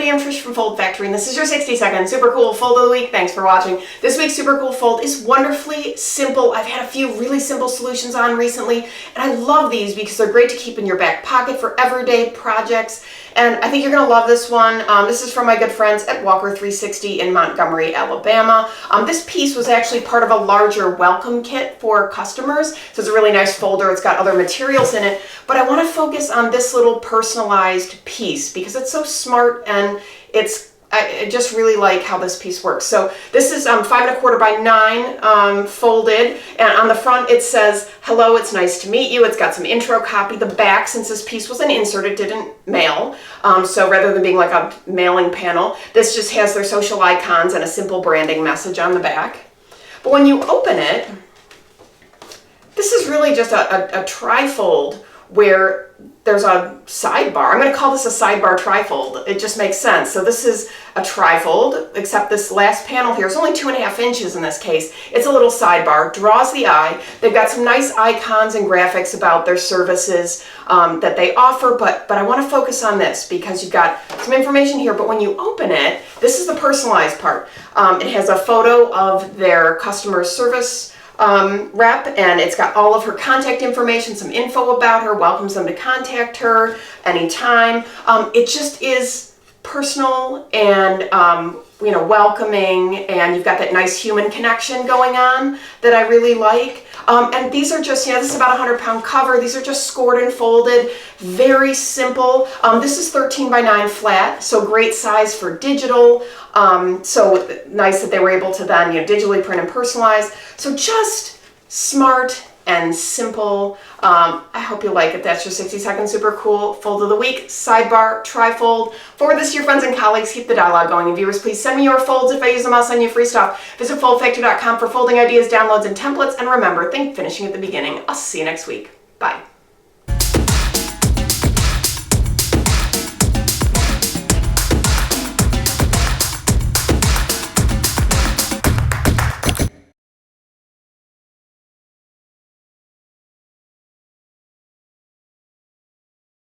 everybody, I'm Trish from Foldfactory, and this is your 60-second super cool fold of the week. Thanks for watching. This week's super cool fold is wonderfully simple. I've had a few really simple solutions on recently, and I love these because they're great to keep in your back pocket for everyday projects. And I think you're going to love this one. This is from my good friends at Walker 360 in Montgomery, Alabama. This piece was actually part of a larger welcome kit for customers. So it's a really nice folder. It's got other materials in it. But I want to focus on this little personalized piece because it's so smart, and I just really like how this piece works. So this is 5 1/4 by 9 folded, and on the front it says, "Hello, it's nice to meet you." It's got some intro copy. The back, since this piece was an insert, it didn't mail. So rather than being like a mailing panel, this just has their social icons and a simple branding message on the back. But when you open it, this is really just a trifold where there's a sidebar. I'm going to call this a sidebar trifold. It just makes sense. So this is a trifold, except this last panel here is only 2.5 inches in this case. It's a little sidebar, draws the eye. They've got some nice icons and graphics about their services that they offer, but I want to focus on this because you've got some information here, but when you open it, this is the personalized part. It has a photo of their customer service rep, and it's got all of her contact information, some info about her, welcomes them to contact her anytime. It just is personal and welcoming, and you've got that nice human connection going on that I really like. And these are just, this is about a 100-pound cover. These are just scored and folded, very simple. This is 13 by 9 flat, so great size for digital. So nice that they were able to then digitally print and personalize. So just smart and simple. I hope you like it. That's your 60-second super cool fold of the week. Sidebar, trifold. Forward this to your friends and colleagues. Keep the dialogue going. And viewers, please send me your folds. If I use them, I'll send you free stuff. Visit foldfactory.com for folding ideas, downloads, and templates. And remember, think finishing at the beginning. I'll see you next week. Bye.